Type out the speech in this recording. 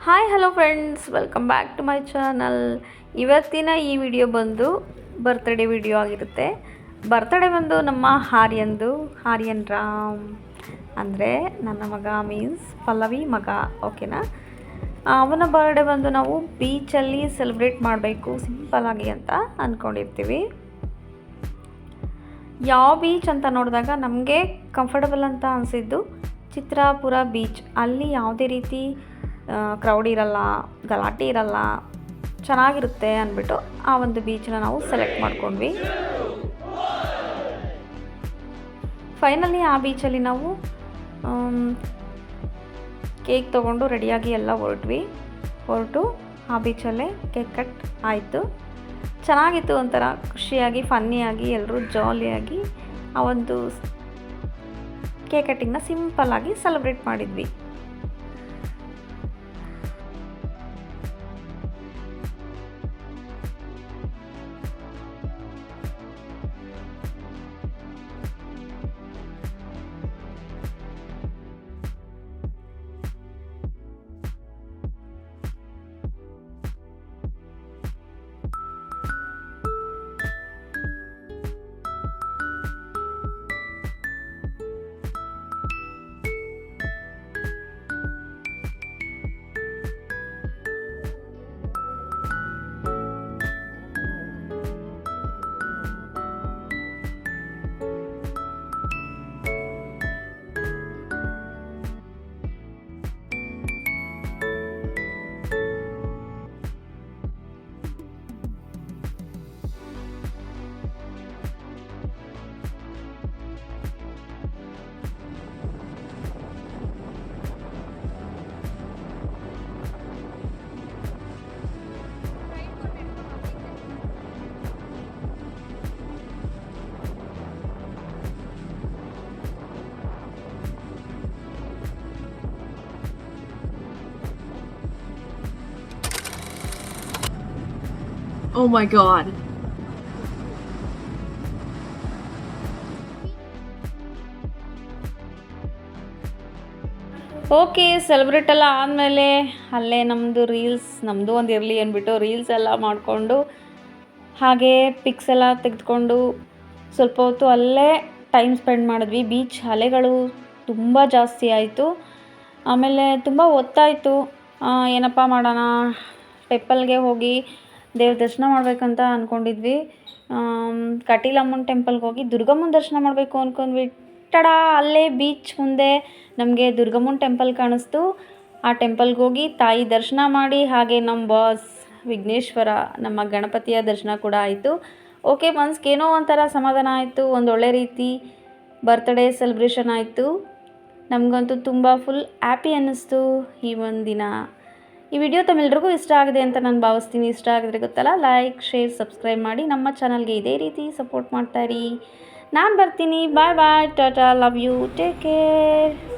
Hi hello friends, welcome back to my channel. ಇವತ್ತಿನ ಈ video ಬಂದು ಬರ್ತ್ಡೇ ವಿಡಿಯೋ ಆಗಿರುತ್ತೆ. ಬರ್ತ್ಡೇ ಬಂದು ನಮ್ಮ ಆರ್ಯನ್ ರಾಮ್ ಅಂದರೆ ನನ್ನ ಮಗ, ಮೀನ್ಸ್ ಪಲ್ಲವಿ ಮಗ, ಓಕೆನಾ. ಅವನ ಬರ್ಡೇ ಬಂದು ನಾವು ಬೀಚಲ್ಲಿ ಸೆಲೆಬ್ರೇಟ್ ಮಾಡಬೇಕು ಸಿಂಪಲ್ಲಾಗಿ ಅಂತ ಅಂದ್ಕೊಂಡಿರ್ತೀವಿ. ಯಾವ ಬೀಚ್ ಅಂತ ನೋಡಿದಾಗ ನಮಗೆ ಕಂಫರ್ಟಬಲ್ ಅಂತ ಅನಿಸಿದ್ದು ಚಿತ್ರಾಪುರ ಬೀಚ್. ಅಲ್ಲಿ ಯಾವುದೇ ರೀತಿ ಕ್ರೌಡ್ ಇರಲ್ಲ, ಗಲಾಟೆ ಇರಲ್ಲ, ಚೆನ್ನಾಗಿರುತ್ತೆ ಅಂದ್ಬಿಟ್ಟು ಆ ಒಂದು ಬೀಚನ್ನ ನಾವು ಸೆಲೆಕ್ಟ್ ಮಾಡ್ಕೊಂಡ್ವಿ. ಫೈನಲಿ ಆ ಬೀಚಲ್ಲಿ ನಾವು ಕೇಕ್ ತೊಗೊಂಡು ರೆಡಿಯಾಗಿ ಎಲ್ಲ ಹೊರಟು ಆ ಬೀಚಲ್ಲೇ ಕೇಕ್ ಕಟ್ ಆಯಿತು. ಚೆನ್ನಾಗಿತ್ತು, ಒಂಥರ ಖುಷಿಯಾಗಿ ಫನ್ನಿಯಾಗಿ ಎಲ್ಲರೂ ಜಾಲಿಯಾಗಿ ಆ ಒಂದು ಕೇಕ್ ಕಟ್ಟಿಂಗ್ನ ಸಿಂಪಲ್ಲಾಗಿ ಸೆಲೆಬ್ರೇಟ್ ಮಾಡಿದ್ವಿ. Oh my god. Okay, celebrate ಎಲ್ಲ ಆದಮೇಲೆ ಅಲ್ಲೇ ನಮ್ಮದು ಒಂದು ಇರಲಿ ಅಂದ್ಬಿಟ್ಟು ರೀಲ್ಸ್ ಎಲ್ಲ ಮಾಡಿಕೊಂಡು ಹಾಗೆ ಪಿಕ್ಸ್ ಎಲ್ಲ ತೆಗೆದುಕೊಂಡು ಸ್ವಲ್ಪ ಹೊತ್ತು ಅಲ್ಲೇ ಟೈಮ್ ಸ್ಪೆಂಡ್ ಮಾಡಿದ್ವಿ. ಬೀಚ್ ಅಲೆಗಳು ತುಂಬ ಜಾಸ್ತಿ ಆಯಿತು. ಆಮೇಲೆ ತುಂಬ ಹೊತ್ತಾಯಿತು. ಏನಪ್ಪ ಮಾಡೋಣ, ಟೆಂಪಲ್ಗೆ ಹೋಗಿ ದೇವ್ರ ದರ್ಶನ ಮಾಡಬೇಕಂತ ಅಂದ್ಕೊಂಡಿದ್ವಿ. ಕಟೀಲಮ್ಮನ ಟೆಂಪಲ್ಗೆ ಹೋಗಿ ದುರ್ಗಮ್ಮನ ದರ್ಶನ ಮಾಡಬೇಕು ಅಂದ್ಕೊಂಡ್ವಿ. ತಡ, ಅಲ್ಲೇ ಬೀಚ್ ಮುಂದೆ ನಮಗೆ ದುರ್ಗಮ್ಮನ ಟೆಂಪಲ್ ಕಾಣಿಸ್ತು. ಆ ಟೆಂಪಲ್ಗೆ ಹೋಗಿ ತಾಯಿ ದರ್ಶನ ಮಾಡಿ ಹಾಗೆ ನಮ್ಮ ಬಾಸ್ ವಿಘ್ನೇಶ್ವರ, ನಮ್ಮ ಗಣಪತಿಯ ದರ್ಶನ ಕೂಡ ಆಯಿತು. ಓಕೆ, ಮನ್ಸಿಗೇನೋ ಒಂಥರ ಸಮಾಧಾನ ಆಯಿತು. ಒಂದು ಒಳ್ಳೆ ರೀತಿ ಬರ್ತ್ಡೇ ಸೆಲೆಬ್ರೇಷನ್ ಆಯಿತು. ನಮಗಂತೂ ತುಂಬ ಫುಲ್ ಹ್ಯಾಪಿ ಅನ್ನಿಸ್ತು ಈ ಒಂದು ದಿನ. ಈ ವಿಡಿಯೋ ತಮ್ಮೆಲ್ಲರಿಗೂ ಇಷ್ಟ ಆಗಿದೆ ಅಂತ ನಾನು ಭಾವಿಸ್ತೀನಿ. ಇಷ್ಟ ಆಗಿದ್ರೆ ಗೊತ್ತಲ್ಲ, ಲೈಕ್, ಶೇರ್, ಸಬ್ಸ್ಕ್ರೈಬ್ ಮಾಡಿ ನಮ್ಮ ಚಾನಲ್ಗೆ ಇದೇ ರೀತಿ ಸಪೋರ್ಟ್ ಮಾಡ್ತಾಯಿರಿ. ನಾನು ಬರ್ತೀನಿ. Bye bye, tata, love you, take care.